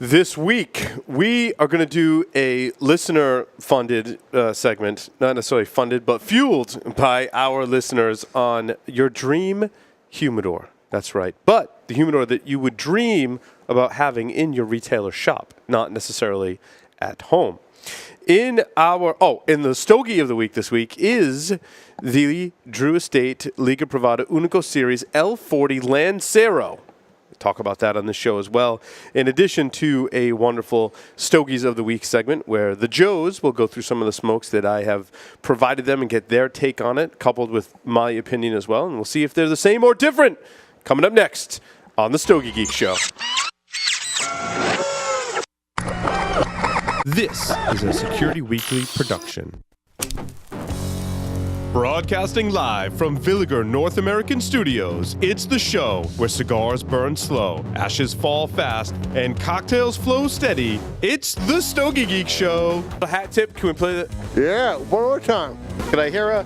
This week, we are going to do a listener-funded segment, not necessarily funded, but fueled by our listeners on your dream humidor. That's right. But the humidor that you would dream about having in your retailer shop, not necessarily at home. In the Stogie of the week this week is the Drew Estate Liga Privada Unico Series L40 Lancero. Talk about that on the show as well, in addition to a wonderful Stogies of the Week segment where the Joes will go through some of the smokes that I have provided them and get their take on it, coupled with my opinion as well, and we'll see if they're the same or different. Coming up next on the Stogie Geeks Show. This is a Security Weekly production. Broadcasting live from Villiger North American Studios, it's the show where cigars burn slow, ashes fall fast, and cocktails flow steady. It's the Stogie Geek Show. A hat tip, can we play that? Yeah, one more time. Can I hear a...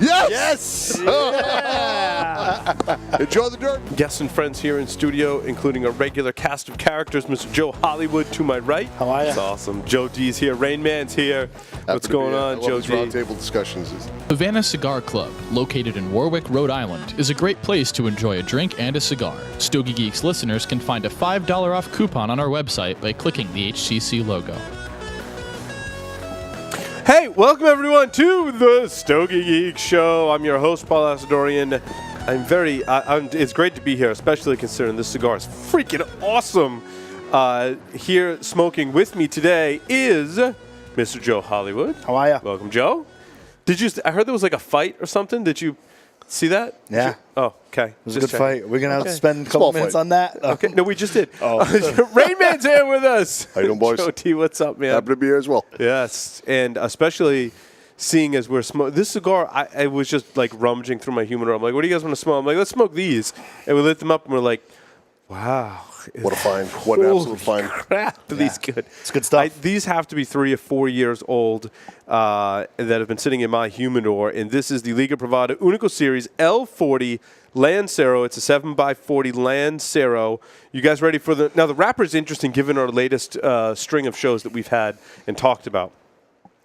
Yes! Yeah! Enjoy the dirt. Guests and friends here in studio, including a regular cast of characters, Mr. Joe Hollywood to my right. How are you? That's awesome. Joe D's here. Rain Man's here. What's going on, Joe D? Roundtable discussions. Havana Cigar Club, located in Warwick, Rhode Island, is a great place to enjoy a drink and a cigar. Stogie Geeks listeners can find a $5 off coupon on our website by clicking the HCC logo. Hey, welcome everyone to the Stogie Geeks Show. I'm your host, Paul Asadorian. It's great to be here, especially considering this cigar is freaking awesome. Here smoking with me today is Mr. Joe Hollywood. How are you? Welcome, Joe. I heard there was like a fight or something. Did you see that? Yeah. Oh, okay. It was a good fight. We're going to spend a couple minutes on that. Okay. No, we just did. Rain Man's here with us. How you doing, boys? Joe T, what's up, man? Happy to be here as well. Yes, and especially seeing as we're smoking this cigar, I was just like rummaging through my humidor. I'm like, what do you guys want to smoke? I'm like, let's smoke these. And we lit them up and we're like, wow. What a find. What an absolute find. Crap, these good. It's good stuff. These have to be 3 or 4 years old that have been sitting in my humidor. And this is the Liga Privada Unico Series L40 Lancero. It's a 7x40 Lancero. You guys ready for the... Now, the wrapper's interesting given our latest string of shows that we've had and talked about.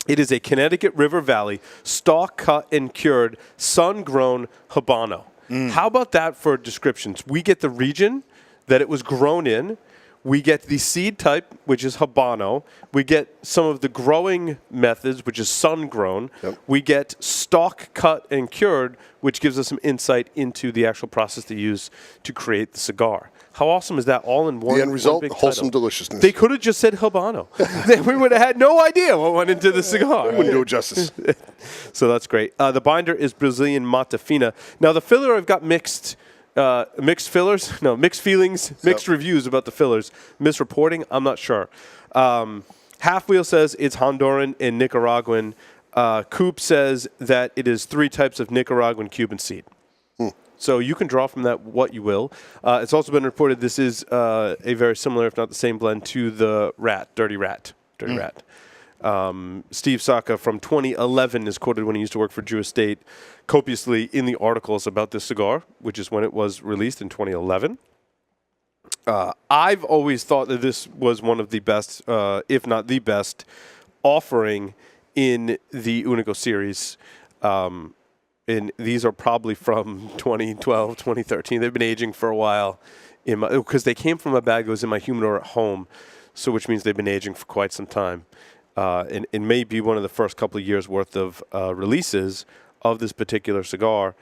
It is a Connecticut River Valley stalk cut and cured sun-grown Habano. How about that for descriptions? We get the region that it was grown in. We get the seed type, which is Habano. We get some of the growing methods, which is sun-grown. Yep. We get stalk cut and cured, which gives us some insight into the actual process they use to create the cigar. How awesome is that all in one? The end result, big wholesome title. deliciousness. They could have just said Habano. We would have had no idea what went into the cigar. Wouldn't do it justice. So that's great. The binder is Brazilian Mata Fina. Now, the filler I've got mixed feelings, mixed reviews about the fillers. Misreporting, I'm not sure. Half Wheel says it's Honduran and Nicaraguan. Coop says that it is 3 types of Nicaraguan Cuban seed. So you can draw from that what you will. It's also been reported this is a very similar, if not the same blend, to the Dirty Rat. Steve Saka from 2011 is quoted when he used to work for Drew Estate copiously in the articles about this cigar, which is when it was released in 2011. I've always thought that this was one of the best, if not the best, offering in the Unico series. And these are probably from 2012, 2013. They've been aging for a while because they came from a bag that was in my humidor at home, so which means they've been aging for quite some time. And it may be one of the first couple of years' worth of releases of this particular cigar.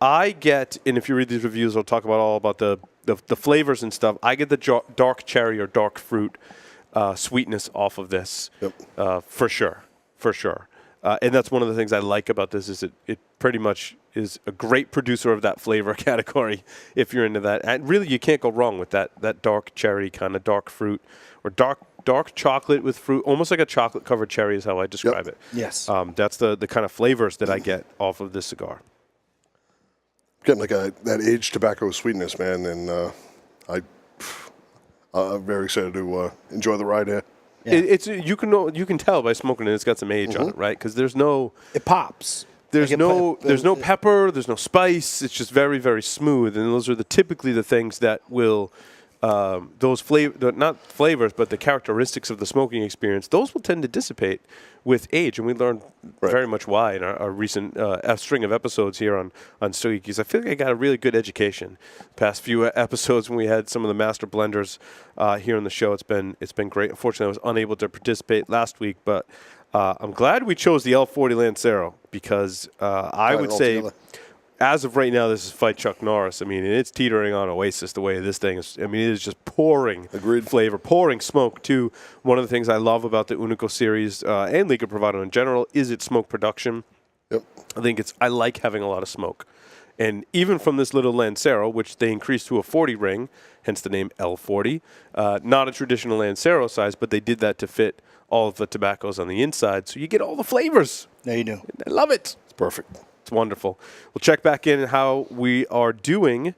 I get, and if you read these reviews, I'll talk about all about the flavors and stuff. I get the dark cherry or dark fruit sweetness off of this, for sure. And that's one of the things I like about this is it pretty much is a great producer of that flavor category if you're into that. And really, you can't go wrong with that dark cherry kind of dark fruit or dark chocolate with fruit, almost like a chocolate-covered cherry is how I describe it. Yes. That's the kind of flavors that I get off of this cigar. Getting like that aged tobacco sweetness, man, and I'm very excited to enjoy the ride here. Yeah. You can tell by smoking it, it's got some age on it, right? Because it pops. There's no pepper, there's no spice. It's just very, very smooth, and those are typically the things that will those not flavors, but the characteristics of the smoking experience, those will tend to dissipate with age. And we learned very much why in our recent string of episodes here on Stogie Geeks. I feel like I got a really good education past few episodes when we had some of the master blenders here on the show. It's been great. Unfortunately, I was unable to participate last week, but I'm glad we chose the L40 Lancero because I would say, as of right now, this is fight Chuck Norris. I mean, it's teetering on Oasis the way this thing is. I mean, it is just pouring flavor, pouring smoke, too. One of the things I love about the Unico series and Liga Privado in general is its smoke production. Yep. I like having a lot of smoke. And even from this little Lancero, which they increased to a 40 ring, hence the name L40, not a traditional Lancero size, but they did that to fit all of the tobaccos on the inside. So you get all the flavors. There you do. I love it. It's perfect. It's wonderful. We'll check back in on how we are doing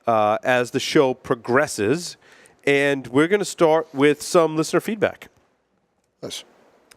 as the show progresses. And we're going to start with some listener feedback. Nice.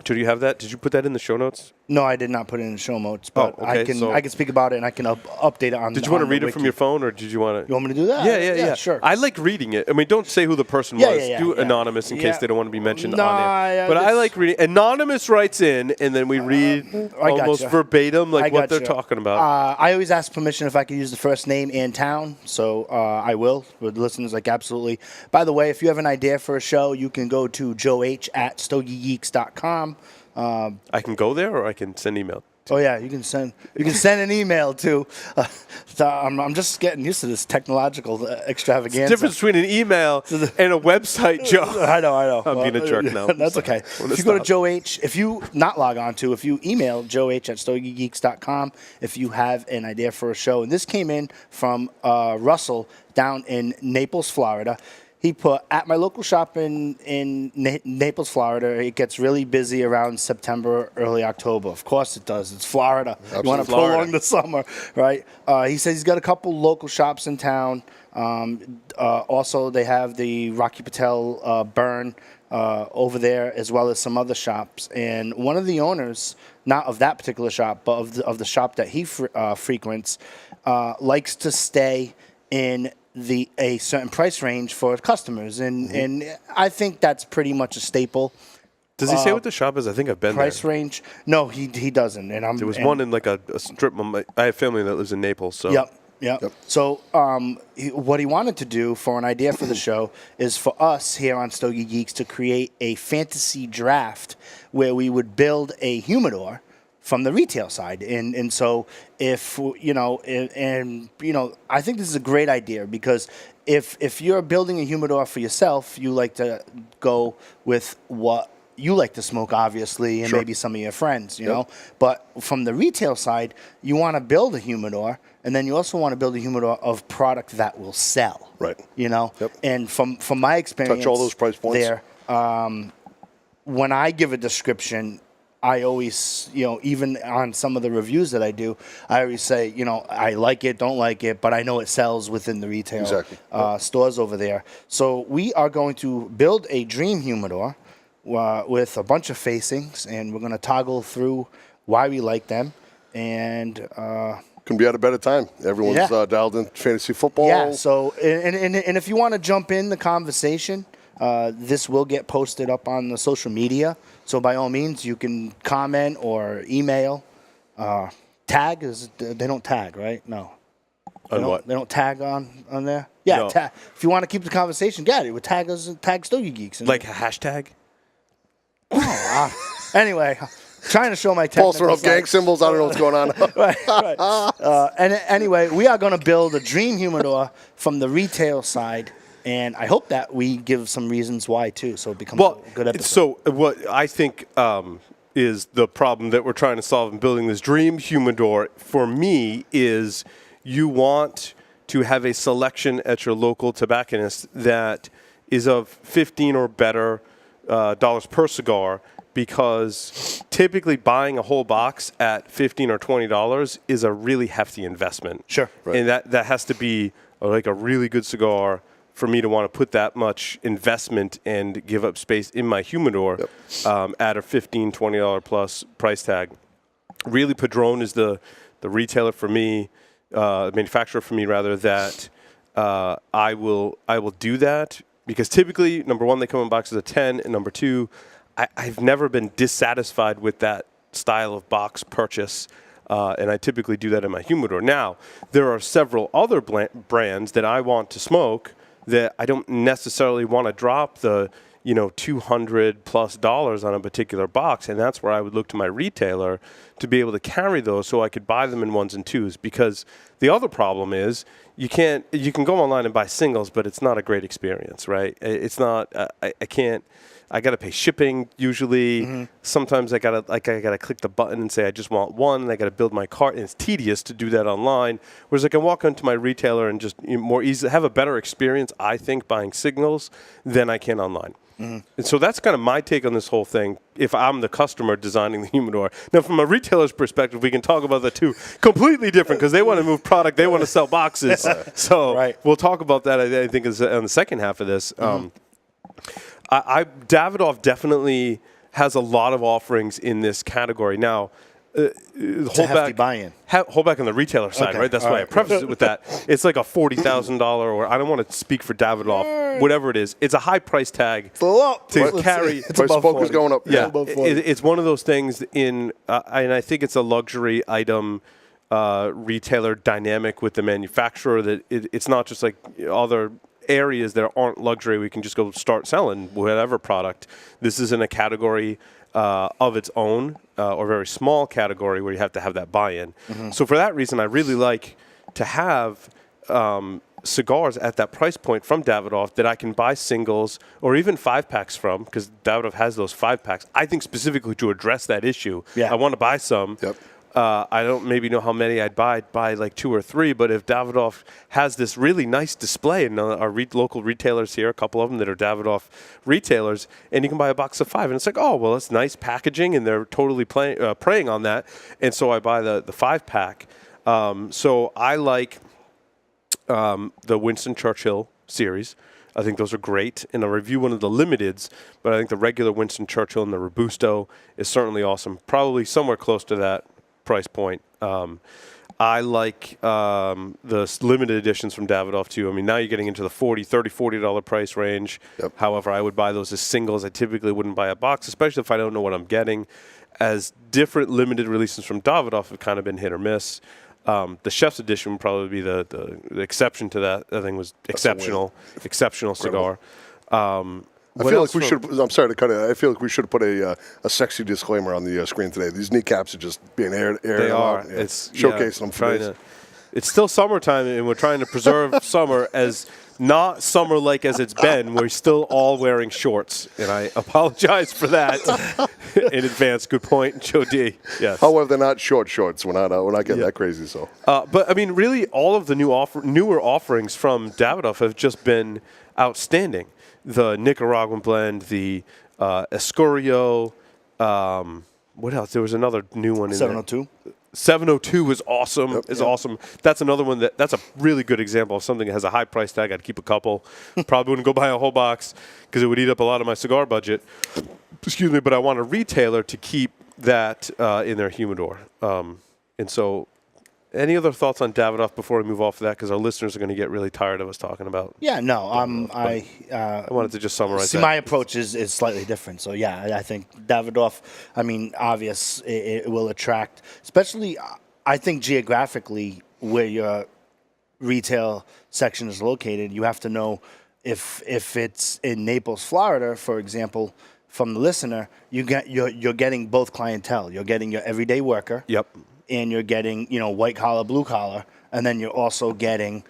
Do you have that? Did you put that in the show notes? No, I did not put it in the show notes, but okay, I can speak about it and I can update it on. Did you want to read it from your phone, or did you want to? You want me to do that? Yeah. Sure. I like reading it. I mean, don't say who the person was. Do anonymous in case they don't want to be mentioned on there. But I like reading. Anonymous writes in, and then we read almost verbatim what they're talking about. I always ask permission if I could use the first name and town, so I will. With listeners, absolutely. By the way, if you have an idea for a show, you can go to joeh@stogiegeeks.com. I can go there, or I can send email. Oh yeah, you can send an email to. So I'm just getting used to this technological extravaganza. It's the difference between an email and a website, Joe. I know. I'm being a jerk now. That's okay. If you go to Joe H, if you email joeh@stogiegeeks.com if you have an idea for a show. And this came in from Russell down in Naples, Florida. He put, at my local shop in Naples, Florida, it gets really busy around September, early October. Of course it does. It's Florida. Absolutely. You want to prolong the summer, right? He says he's got a couple local shops in town. Also, they have the Rocky Patel Burn over there, as well as some other shops. And one of the owners, not of that particular shop, but of the shop that he frequents, likes to stay in a certain price range for customers, and I think that's pretty much a staple. Does he say what the shop is? I think I've been price there. range? No, he doesn't. And there was one in like a strip mall. I have family that lives in Naples, so Yep. So what he wanted to do for an idea for the show is for us here on Stogie Geeks to create a fantasy draft where we would build a humidor from the retail side. And so if, I think this is a great idea because if you're building a humidor for yourself, you like to go with what you like to smoke, obviously, and maybe some of your friends, you know. But from the retail side, you want to build a humidor, and then you also want to build a humidor of product that will sell. Right. You know? Yep. And from my experience touch all those price points there, when I give a description, I always, even on some of the reviews that I do, I always say, I like it, don't like it, but I know it sells within the retail stores over there. So we are going to build a dream humidor with a bunch of facings, and we're going to toggle through why we like them. And couldn't be at a better time. Everyone's dialed in fantasy football. Yeah, so, and if you want to jump in the conversation, this will get posted up on the social media. So by all means, you can comment or email. Tag they don't tag, right? No. What? They don't tag on there? Yeah, No. if you want to keep the conversation, it would tag us, tag Stogie Geeks. Like a hashtag? Anyway, trying to show my technical Pulsar up gang symbols. I don't know what's going on. right. And anyway, we are going to build a dream humidor from the retail side. And I hope that we give some reasons why, too, so it becomes a good episode. So what I think is the problem that we're trying to solve in building this dream humidor, for me, is you want to have a selection at your local tobacconist that is of 15 or better dollars per cigar, because typically buying a whole box at $15 or $20 is a really hefty investment. Sure. Right. And that has to be like a really good cigar for me to want to put that much investment and give up space in my humidor at a $15, $20 plus price tag. Really, Padron is the retailer for me, manufacturer for me rather, that I will do that. because typically, number one, they come in boxes of 10, and number two, I've never been dissatisfied with that style of box purchase. And I typically do that in my humidor. Now, there are several other brands that I want to smoke that I don't necessarily want to drop the $200+ on a particular box, and that's where I would look to my retailer to be able to carry those so I could buy them in ones and twos. Because the other problem is you can go online and buy singles, but it's not a great experience, right? It's not. I can't. I got to pay shipping usually. Mm-hmm. Sometimes I got to click the button and say I just want one, and I got to build my cart, and it's tedious to do that online. Whereas I can walk into my retailer and just more easily have a better experience, I think, buying singles than I can online. Mm-hmm. And so that's kind of my take on this whole thing if I'm the customer designing the humidor. Now, from a retailer's perspective, we can talk about the two completely different because they want to move product, they want to sell boxes. So we'll talk about that, I think, on the second half of this. Mm-hmm. Davidoff definitely has a lot of offerings in this category. Now, hold back on the retailer side, right? That's why I preface it with that. It's like a $40,000, or I don't want to speak for Davidoff, whatever it is. It's a high price tag to carry. Price of smoke is going up. Yeah, it's one of those things and I think it's a luxury item retailer dynamic with the manufacturer that it's not just like other areas that aren't luxury. We can just go start selling whatever product. This is in a category of its own, or very small category where you have to have that buy-in. Mm-hmm. So for that reason, I really like to have cigars at that price point from Davidoff that I can buy singles or even 5-packs from, because Davidoff has those 5-packs. I think specifically to address that issue. Yeah. I want to buy some. Yep. I don't maybe know how many I'd buy like 2 or 3, but if Davidoff has this really nice display, and our local retailers here, a couple of them that are Davidoff retailers, and you can buy a box of 5, and it's like, oh, well, it's nice packaging, and they're totally preying on that, and so I buy the 5-pack. So I like the Winston Churchill series. I think those are great, and I'll review one of the limiteds, but I think the regular Winston Churchill and the Robusto is certainly awesome, probably somewhere close to that price point. I like the limited editions from Davidoff too. I mean, now you're getting into the $40 price range. Yep. However, I would buy those as singles. I typically wouldn't buy a box, especially if I don't know what I'm getting, as different limited releases from Davidoff have kind of been hit or miss. The Chef's Edition would probably be the exception to that. That thing was exceptional cigar. I feel like we should. I'm sorry to cut it. I feel like we should put a sexy disclaimer on the screen today. These kneecaps are just being aired. They are. Yeah. It's showcasing them for this. It's still summertime, and we're trying to preserve summer as not summer-like as it's been. We're still all wearing shorts, and I apologize for that in advance. Good point, Joe D. Yes. However, they're not short shorts. We're not getting that crazy. So, but I mean, really, all of the newer offerings from Davidoff have just been outstanding. The Nicaraguan blend, the Escurio, what else? There was another new one in 702. There. 702 was awesome. Yep, awesome. That's another one that's a really good example of something that has a high price tag. I'd keep a couple. Probably wouldn't go buy a whole box because it would eat up a lot of my cigar budget. Excuse me, but I want a retailer to keep that in their humidor. And so, any other thoughts on Davidoff before we move off of that? Because our listeners are going to get really tired of us talking about. Yeah, no. I wanted to just summarize. See, my approach is slightly different. So yeah, I think Davidoff. I mean, obvious it will attract, especially I think geographically where your retail section is located. You have to know if it's in Naples, Florida, for example. From the listener, you're getting both clientele. You're getting your everyday worker. Yep. And you're getting, white collar, blue collar, and then you're also getting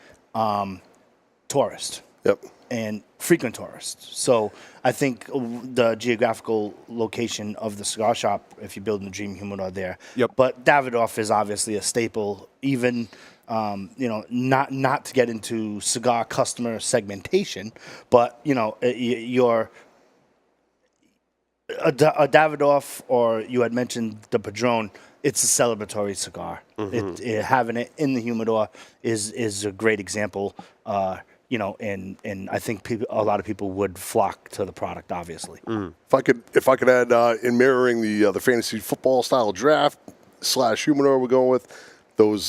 tourists. Yep. And frequent tourists. So I think the geographical location of the cigar shop, if you're building the Dream Humidor there. Yep. But Davidoff is obviously a staple, even, not to get into cigar customer segmentation, but, your a Davidoff, or you had mentioned the Padron, it's a celebratory cigar. Mm-hmm. Having it in the humidor is a great example, and I think a lot of people would flock to the product, obviously. Mm. If I could add, in mirroring the fantasy football style draft / humidor we're going with, those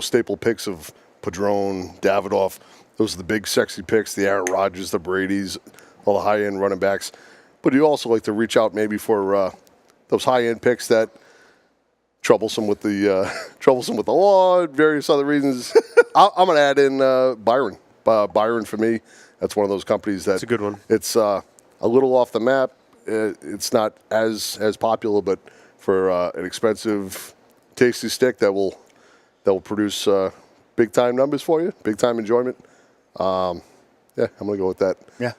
staple picks of Padron, Davidoff, Those are the big, sexy picks, the Aaron Rodgers, the Bradys, all the high-end running backs. But you also like to reach out maybe for those high-end picks that troublesome with the law and various other reasons. I'm going to add in Byron. Byron, for me, that's one of those companies that's a good one. It's a little off the map. It's not as popular, but for an expensive, tasty stick that will produce big time numbers for you, big time enjoyment. I'm gonna go with that. Yeah,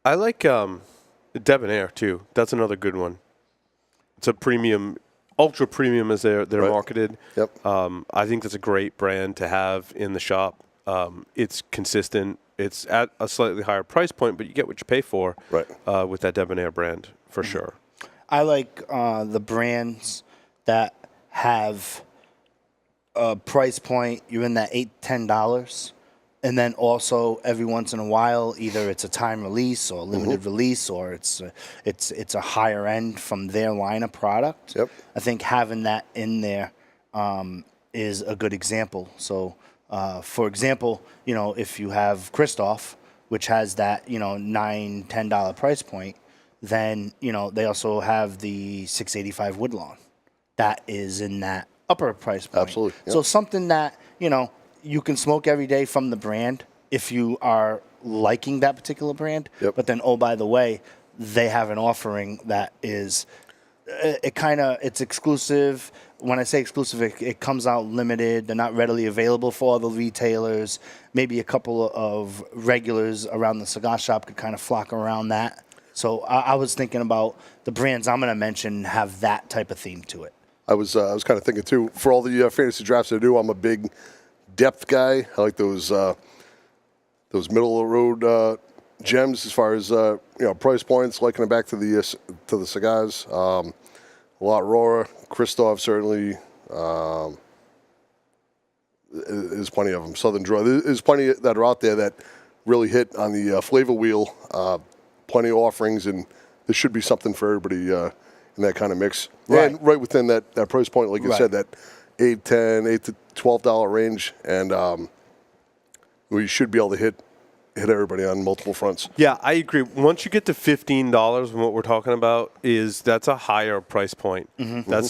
I like Debonair too. That's another good one. It's a premium, ultra premium as they're Right. marketed. Yep. I think that's a great brand to have in the shop. It's consistent. It's at a slightly higher price point, but you get what you pay for. Right. With that Debonair brand for sure. I like the brands that have a price point. You're in that $8-10, and then also every once in a while, either it's a time release or a limited release, or it's a higher end from their line of product. Yep. I think having that in there is a good example. So, for example, if you have Christoph, which has that $9-10 price point, then they also have the 685 Woodlawn that is in that upper price point. Absolutely. Yep. So something that you can smoke every day from the brand if you are liking that particular brand. Yep. But then, oh, by the way, they have an offering that is it's exclusive. When I say exclusive, it comes out limited. They're not readily available for other retailers. Maybe a couple of regulars around the cigar shop could kind of flock around that. So I was thinking about the brands I'm going to mention have that type of theme to it. I was kind of thinking too. For all the fantasy drafts I do, I'm a big depth guy. I like those middle of the road gems as far as price points. Liking it back to the cigars. A lot rawer. Christoph certainly. There's plenty of them. Southern Draw. There's plenty that are out there that really hit on the flavor wheel. Plenty of offerings, and there should be something for everybody in that kind of mix. Right. And right within that price point, like you said, that $8 to $12 range, and we should be able to hit everybody on multiple fronts. Yeah, I agree. Once you get to $15, what we're talking about that's a higher price point. Mm-hmm. That's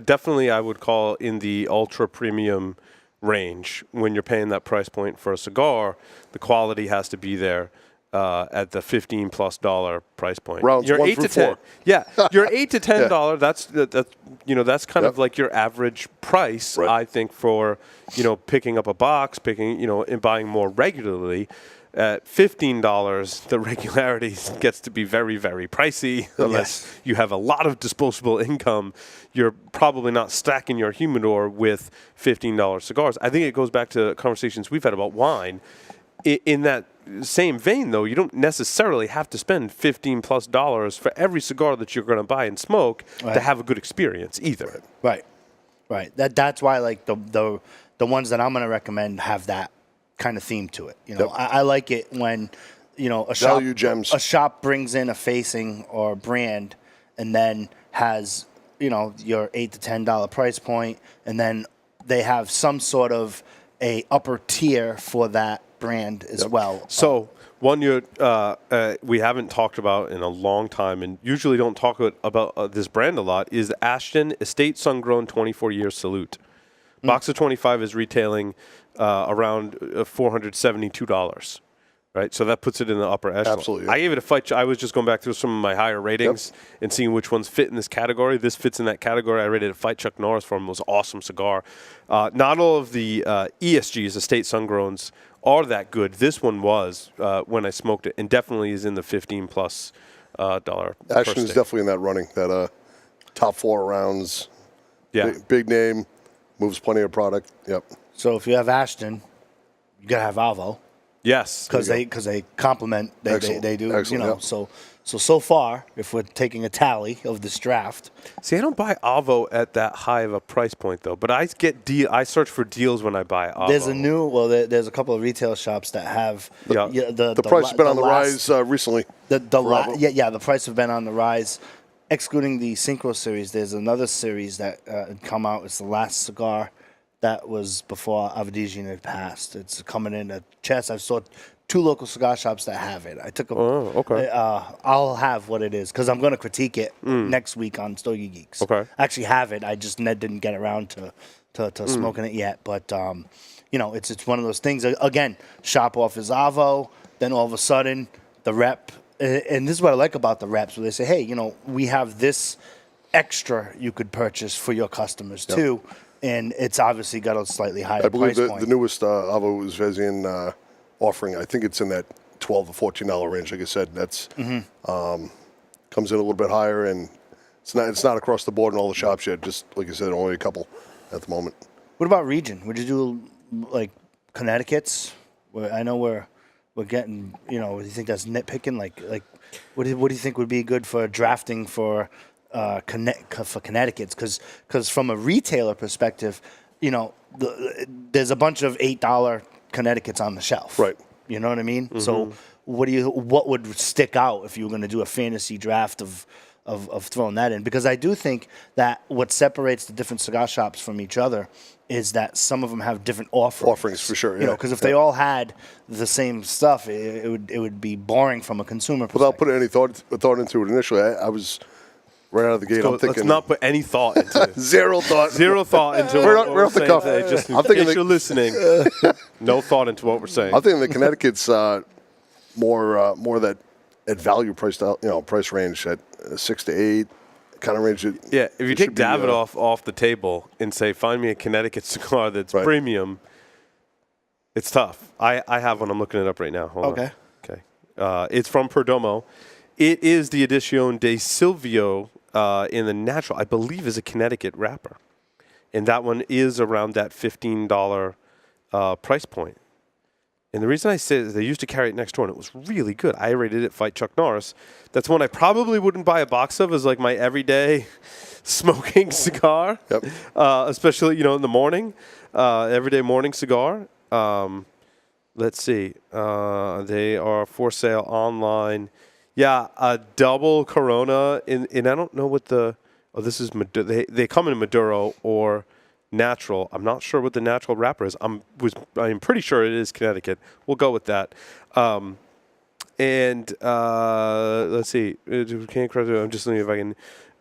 definitely I would call in the ultra premium range. When you're paying that price point for a cigar, the quality has to be there. At the $15+ price point, rounds you're 1 8 through to 10. 4. Yeah, you're $8 to $10. Yeah. That's kind of like your average price, Right. I think, for picking up a box, and buying more regularly. At $15, the regularity gets to be very, very pricey unless you have a lot of disposable income. You're probably not stacking your humidor with $15 cigars. I think it goes back to conversations we've had about wine. In that same vein, though, you don't necessarily have to spend $15+ for every cigar that you're going to buy and smoke to have a good experience either. Right. That's why like the ones that I'm going to recommend have that kind of theme to it. Yep. I like it when a Value gems. A shop brings in a facing or a brand and then has your $8 to $10 price point, and then they have some sort of a upper tier for that brand as well. So one we haven't talked about in a long time, and usually don't talk about this brand a lot, is Ashton Estate Sun-Grown 24-Year Salute. Box of 25 is retailing around $472. Right, so that puts it in the upper echelon. Absolutely. I gave it a fight. I was just going back through some of my higher ratings and seeing which ones fit in this category. This fits in that category. I rated a fight Chuck Norris for him. It was an awesome cigar. Not all of the ESGs, Estate Sun-Growns, are that good. This one was when I smoked it, and definitely is in the $15+ dollar. Ashton is definitely in that running. That top 4 rounds. Yeah, big name, moves plenty of product. Yep. So if you have Ashton, you gotta have Alvo. Yes, because they complement. They do. Excellent, So far, if we're taking a tally of this draft, see, I don't buy Alvo at that high of a price point though. But I search for deals when I buy Alvo. There's a couple of retail shops that have the price has been on the rise recently. The price has been on the rise. Excluding the Synchro series, there's another series that come out. It's the last cigar that was before Avdijin had passed. It's coming in a chest. I've saw 2 local cigar shops that have it. I took a. Oh, okay. I'll have what it is because I'm going to critique it next week on Stogie Geeks. Okay. I actually have it. I just didn't get around to smoking it yet. But it's one of those things. Again, shop off his Avo. Then all of a sudden, the rep, and this is what I like about the reps, where they say, hey, we have this extra you could purchase for your customers too. And it's obviously got a slightly higher I believe price point. the newest Avo Uzvezian offering, I think it's in that $12 or $14 range. Like I said, that's comes in a little bit higher, and it's not across the board in all the shops yet. Just like I said, only a couple at the moment. What about region? Would you do like Connecticut's? I know we're getting. Do you think that's nitpicking? Like, what do you think would be good for drafting for Connecticut's? Because from a retailer perspective, there's a bunch of $8 Connecticut's on the shelf. Right. You know what I mean? So what would stick out if you were going to do a fantasy draft of throwing that in? Because I do think that what separates the different cigar shops from each other is that some of them have different offerings for sure. Yeah. Because if they all had the same stuff, it would be boring from a consumer perspective. Without putting any thought into it initially, I was right out of the gate. I'm thinking, let's not put any thought into it. Zero thought. Zero thought into We're off the cuff. Just in I'm thinking case you're listening, no thought into what we're saying. I'm thinking the Connecticut's more that at value price range at 6 to 8 kind of range. Yeah, if you take Davidoff off the table and say, find me a Connecticut cigar that's premium, it's tough. I have one. I'm looking it up right now. Hold on. Okay. It's from Perdomo. It is the Edición de Silvio in the natural, I believe, is a Connecticut wrapper. And that one is around that $15 price point. And the reason I say is they used to carry it next door, and it was really good. I rated it Fight Chuck Norris. That's one I probably wouldn't buy a box of as like my everyday smoking cigar, especially in the morning, everyday morning cigar. Let's see, they are for sale online. Yeah, a double Corona, and I don't know what this is. They come in Maduro or natural. I'm not sure what the natural wrapper is. I'm pretty sure it is Connecticut. We'll go with that. Let's see. I'm just looking if I can.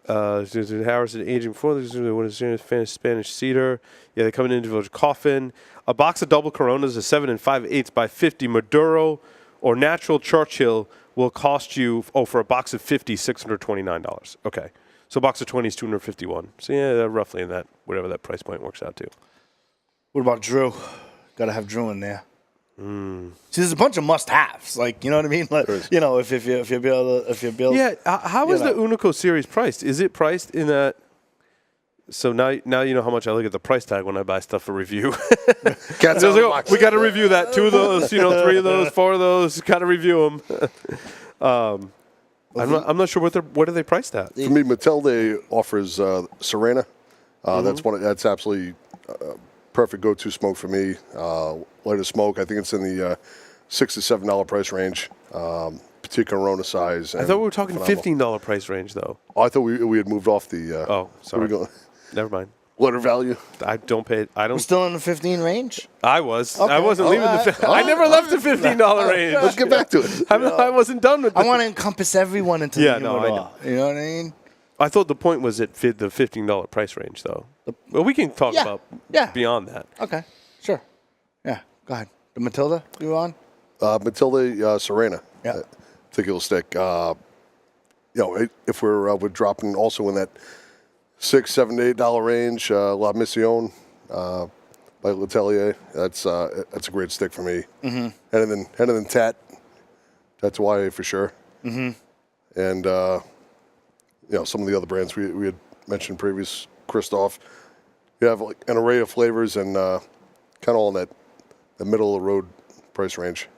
Harrison aging before this is Spanish cedar. Yeah, they come in individual coffin. A box of double Coronas, a 7 5/8 by 50 Maduro or natural Churchill will cost you for a box of 50, $629. Okay. So a box of 20 is $251. So yeah, roughly in that, whatever that price point works out to. What about Drew? Got to have Drew in there. See, there's a bunch of must-haves. Like, you know what I mean? Like, if you're able. Yeah. How is the Unico series priced? Is it priced in that? So now you know how much I look at the price tag when I buy stuff for review. We got to review that. 2 of those, 3 of those, 4 of those. Got to review them. I'm not sure what are they priced at. For me, Matilde offers Serena. That's absolutely perfect go-to smoke for me. Lighter smoke. I think it's in the $6 to $7 price range. Petite Corona size. I thought we were talking $15 price range though. Oh, I thought we had moved off the. Sorry. Never mind. Letter value. I don't pay. I don't. We're still in the 15 range. I was. Okay. I wasn't leaving the. I never left the $15 range. Let's get back to it. I wasn't done with. I want to encompass everyone into the humidor. I know. You know what I mean? I thought the point was at the $15 price range, though. Well, we can talk about beyond that. Okay, sure. Yeah, go ahead. The Matilda, you on? Matilde Serena. Yeah. Particular stick. If we're dropping also in that $6, $7, $8 range, La Mission by L'Atelier. That's a great stick for me. Mm-hmm. And then Tat's YA for sure. Mm-hmm. And some of the other brands we had mentioned previous, Christoph. You have like an array of flavors and kind of all in that the middle of the road price range.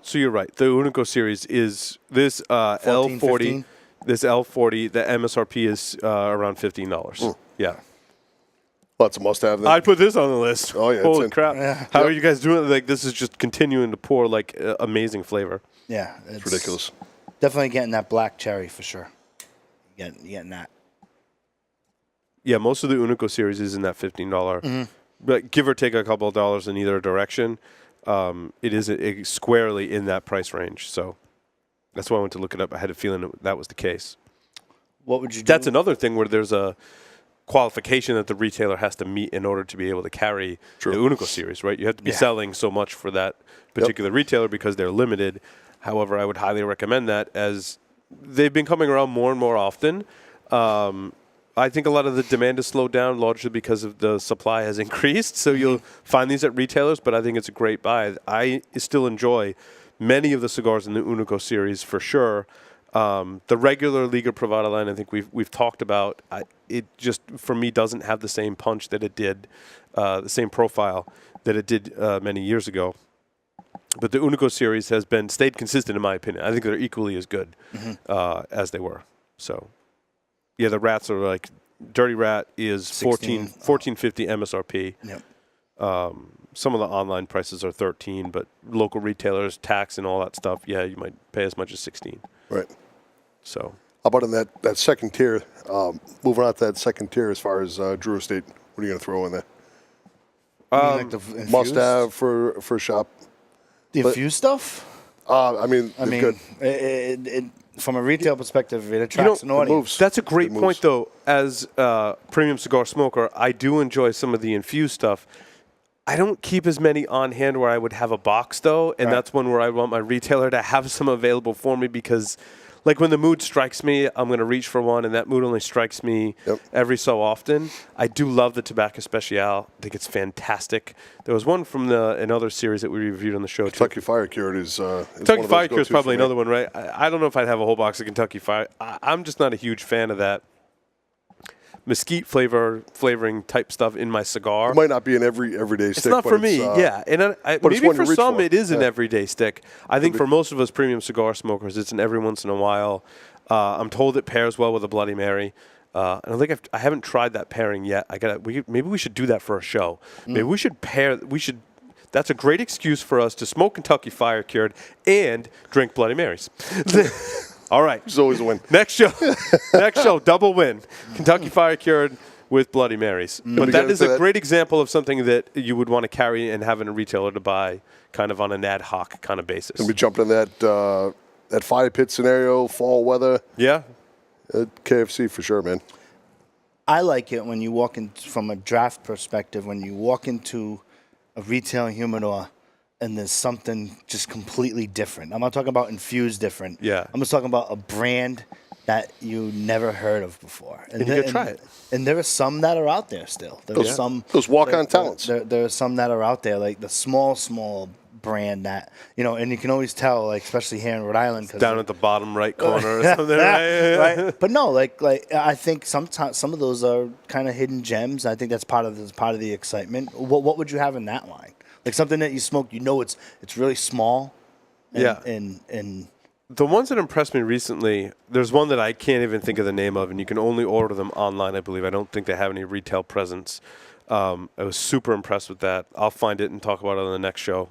So you're right. The Unico series is this 14, L40. 15? This L40, the MSRP is around $15. Yeah. Well, that's a must-have then. I'd put this on the list. Oh, yeah. Holy crap. Yeah. How are you guys doing? Like, this is just continuing to pour, like, amazing flavor. Yeah. It's ridiculous. Definitely getting that black cherry for sure. Getting that. Yeah, most of the Unico series is in that $15 but give or take a couple of dollars in either direction, it is squarely in that price range. So that's why I went to look it up. I had a feeling that was the case. What would you do? That's another thing where there's a qualification that the retailer has to meet in order to be able to carry the Unico series, right? You have to be selling so much for that particular retailer because they're limited. However, I would highly recommend that, as they've been coming around more and more often. I think a lot of the demand has slowed down largely because of the supply has increased. So you'll find these at retailers, but I think it's a great buy. I still enjoy many of the cigars in the Unico series for sure. The regular Liga Privada line, I think we've talked about. It just, for me, doesn't have the same punch that it did, the same profile that it did many years ago. But the Unico series has stayed consistent, in my opinion. I think they're equally as good as they were. So, yeah, the rats are like, Dirty Rat is $14.50 MSRP. Yep. Some of the online prices are $13, but local retailers, tax and all that stuff, yeah, you might pay as much as $16. Right. So, how about in that second tier? Moving on to that second tier, as far as Drew Estate, what are you going to throw in there? Like the infused? Must have for a shop. The infused stuff? I mean, good. It, from a retail perspective, it attracts an audience. That's a great point, though. As a premium cigar smoker, I do enjoy some of the infused stuff. I don't keep as many on hand where I would have a box, though, and that's one where I want my retailer to have some available for me because, like, when the mood strikes me, I'm going to reach for one, and that mood only strikes me every so often. I do love the Tobacco Special. I think it's fantastic. There was one from another series that we reviewed on the show, Kentucky Fire Cured is Kentucky Fire Cured is probably another one, right? I don't know if I'd have a whole box of Kentucky Fire. I'm just not a huge fan of that mesquite flavoring type stuff in my cigar. It might not be an everyday stick. It's not for me, and maybe for some it is an everyday stick. I think for most of us premium cigar smokers, it's an every once in a while. I'm told it pairs well with a Bloody Mary, and I think I haven't tried that pairing yet. Maybe we should do that for a show. Maybe we should pair. That's a great excuse for us to smoke Kentucky Fire Cured and drink Bloody Marys. All right. It's always a win. Next show, double win. Kentucky Fire Cured with Bloody Marys. But that is a great example of something that you would want to carry and have in a retailer to buy kind of on an ad hoc kind of basis. And we jumped in that fire pit scenario, fall weather. Yeah. KFC for sure, man. I like it when you walk in, from a draft perspective, when you walk into a retail humidor and there's something just completely different. I'm not talking about infused different. Yeah. I'm just talking about a brand that you never heard of before. And you can try it. And there are some that are out there still. Those walk-on talents. There are some that are out there, like the small brand that, and you can always tell, like, especially here in Rhode Island. Down at the bottom right corner or something, right? But no, like I think sometimes some of those are kind of hidden gems. I think that's part of the excitement. What would you have in that line? Like something that you smoke, it's really small. And the ones that impressed me recently, there's one that I can't even think of the name of, and you can only order them online, I believe. I don't think they have any retail presence. I was super impressed with that. I'll find it and talk about it on the next show.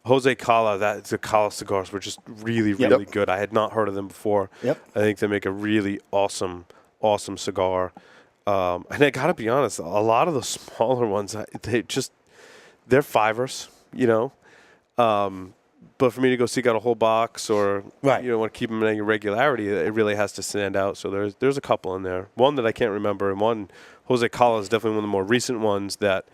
Jose Cala, the Cala cigars were just really, really good. I had not heard of them before. Yep. I think they make a really awesome cigar. And I got to be honest, a lot of the smaller ones, they're fivers, but for me to go seek out a whole box or want to keep them in regularity, it really has to stand out. So there's a couple in there. One that I can't remember, and one, Jose Cala, is definitely one of the more recent ones that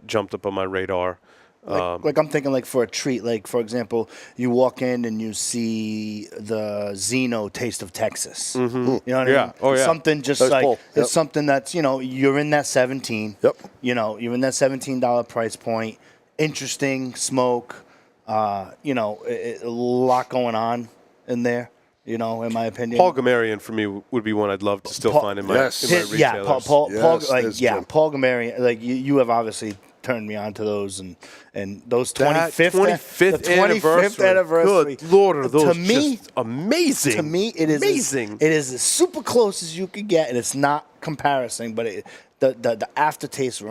jumped up on my radar. Like I'm thinking, like, for a treat, like, for example, you walk in and you see the Zeno Taste of Texas. Mm-hmm. You know what I mean? Oh, yeah. Something just Nice like pull. it's something that's you're in that 17. Yep. You're in that $17 price point. Interesting smoke. A lot going on in there. In my opinion. Paul Gamarian for me would be one I'd love to still find in my retailers. Paul Jim. Paul Gamarian. Like you have obviously turned me on to those and those 25th anniversary. Good Lord, are those to me, just amazing. To me, it is amazing. It is as super close as you could get, and it's not comparison, but the aftertaste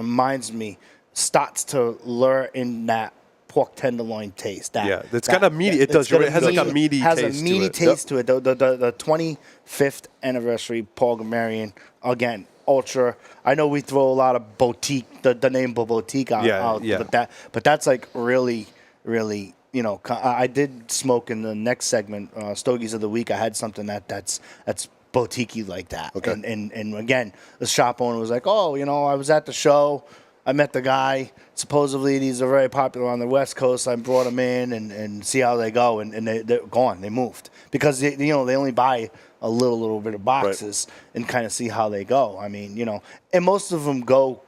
starts to lure in that pork tenderloin taste. It's got a meaty. It does. It has like a meaty taste. Has a meaty taste to it. The 25th anniversary Paul Gamarian, again, ultra. I know we throw a lot of boutique, the name boutique out, but that's like really, really, I did smoke in the next segment, Stogies of the Week. I had something that's boutique-y like that. Okay. And again, the shop owner was like, oh, I was at the show. I met the guy. Supposedly, these are very popular on the West Coast. I brought them in and see how they go, and they're gone. They moved because they only buy a little bit of boxes and kind of see how they go. I mean, and most of them go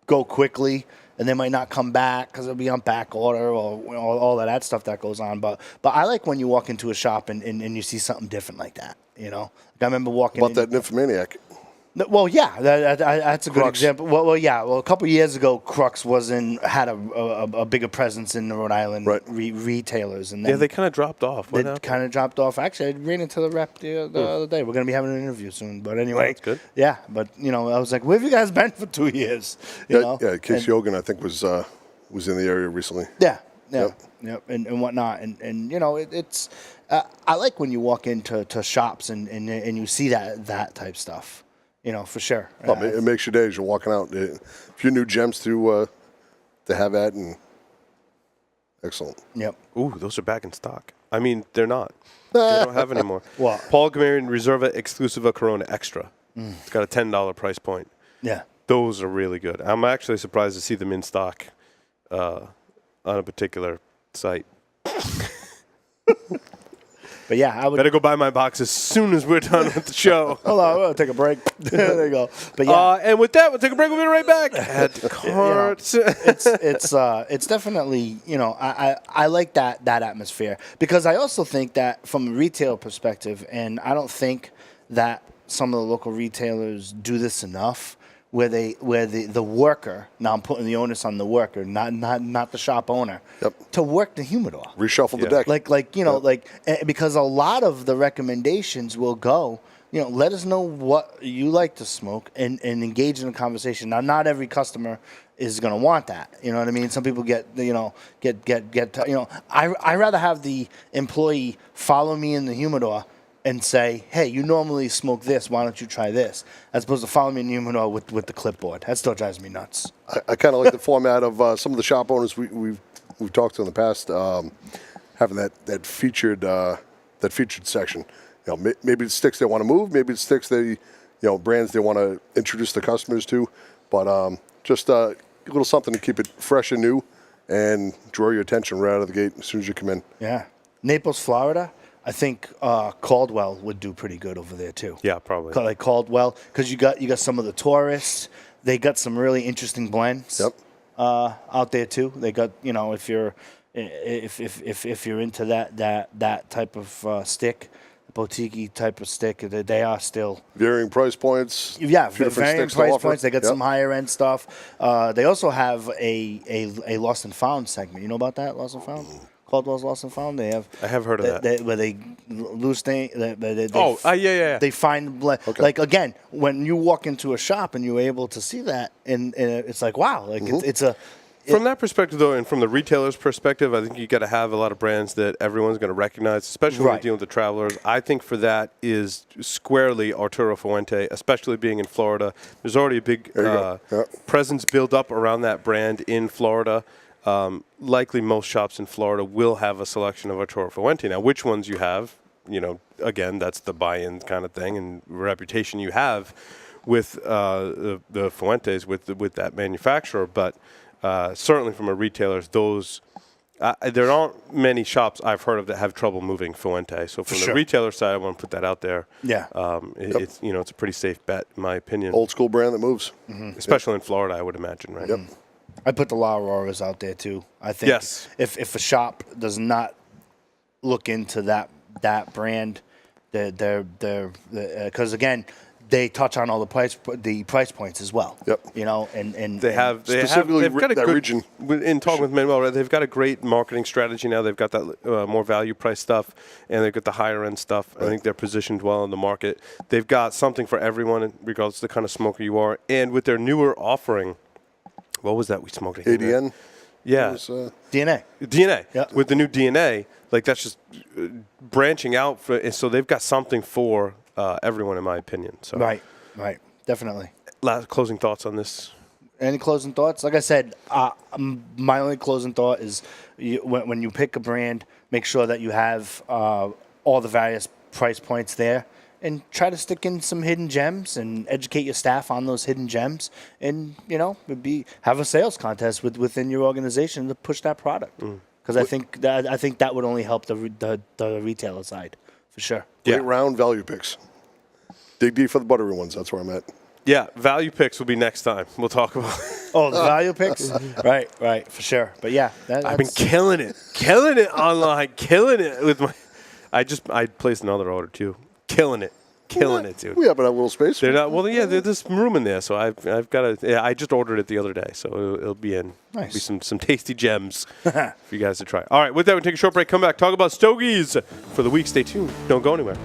quickly, and they might not come back because they'll be on back order or all of that stuff that goes on. But I like when you walk into a shop and you see something different like that. Like I remember walking. About that Nymphomaniac. Well, yeah, that's a good Crux. example. Well, yeah. Well, a couple of years ago, Crux had a bigger presence in the Rhode Island retailers, and then they kind of dropped off. What happened? kind of dropped off. Actually, I ran into the rep the other day. We're going to be having an interview soon. But anyway, that's good. Yeah, but I was like, where have you guys been for 2 years? Yeah, Casey Hogan, I think, was in the area recently. Yeah, and whatnot, and it's. I like when you walk into shops and you see that type stuff. For sure. It makes your day as you're walking out. A few new gems to have at, and excellent. Yep. Ooh, those are back in stock. I mean, they're not. They don't have any more. What? Paul Gamarian Reserva Exclusiva Corona Extra. It's got a $10 price point. Yeah. Those are really good. I'm actually surprised to see them in stock on a particular site. But yeah, I would better go buy my box as soon as we're done with the show. Hold on, we'll take a break. There you go. But yeah, and with that, we'll take a break. We'll be right back. At the carts. It's definitely I like that atmosphere because I also think that from a retail perspective, and I don't think that some of the local retailers do this enough. Where the worker, now I'm putting the onus on the worker, not the shop owner, to work the humidor. Reshuffle the deck. Because a lot of the recommendations will go, let us know what you like to smoke and engage in a conversation. Now, not every customer is going to want that. You know what I mean? Some people get I rather have the employee follow me in the humidor and say, hey, you normally smoke this. Why don't you try this? As opposed to following me in the humidor with the clipboard. That still drives me nuts. I kind of like the format of some of the shop owners we've talked to in the past, having that featured section. Maybe it's sticks they want to move. Maybe it's sticks brands they want to introduce the customers to. But just a little something to keep it fresh and new and draw your attention right out of the gate as soon as you come in. Yeah. Naples, Florida. I think Caldwell would do pretty good over there too. Yeah, probably. Like Caldwell, because you got some of the tourists. They got some really interesting blends. Out there too. They got if you're into that type of stick, boutique type of stick, they are still varying price points. Yeah, varying price points. They got some higher end stuff. They also have a lost and found segment. You know about that, lost and found? Caldwell's Lost and Found. I have heard of that. Where they lose things. They find okay. Like again, when you walk into a shop and you're able to see that, and it's like wow, like it's a. From that perspective, though, and from the retailer's perspective, I think you got to have a lot of brands that everyone's going to recognize, especially when you're dealing with the travelers. I think for that is squarely Arturo Fuente, especially being in Florida. There's already a big presence built up around that brand in Florida. Likely most shops in Florida will have a selection of Arturo Fuente. Now, which ones you have, again, that's the buy-in kind of thing and reputation you have with the Fuentes, with that manufacturer. But certainly from a retailer's, those there aren't many shops I've heard of that have trouble moving Fuente. So from the retailer side, I want to put that out there. Yeah, it's it's a pretty safe bet in my opinion. Old school brand that moves, especially in Florida, I would imagine, right? Yep. I put the La Auroras out there too. I think if a shop does not look into that brand, they're because again they touch on all the price points as well. Yep. And they've got a good region. In talking with Manuel, right, they've got a great marketing strategy now. They've got that more value price stuff, and they've got the higher end stuff. Right. I think they're positioned well in the market. They've got something for everyone, regardless of the kind of smoker you are. And with their newer offering. What was that we smoked? ADN? Yeah. DNA. Yeah. With the new DNA, like that's just branching out. So they've got something for everyone, in my opinion. So. Right. definitely. Last closing thoughts on this. Any closing thoughts? Like I said, my only closing thought is when you pick a brand, make sure that you have all the various price points there, and try to stick in some hidden gems and educate your staff on those hidden gems, and have a sales contest within your organization to push that product. Because I think that would only help the retailer side for sure. Great round value picks. Dig deep for the buttery ones. That's where I'm at. Yeah, value picks will be next time. We'll talk about. Oh, the value picks? Right, for sure. But yeah, I've been killing it online, killing it with my. I placed another order too, killing it, dude. We have a little space. They're not. Well, yeah, there's some room in there, so I've got to. Yeah, I just ordered it the other day, so it'll be in. Nice. Be some tasty gems for you guys to try. All right, with that, we take a short break. Come back, talk about Stogies for the week. Stay tuned. Don't go anywhere.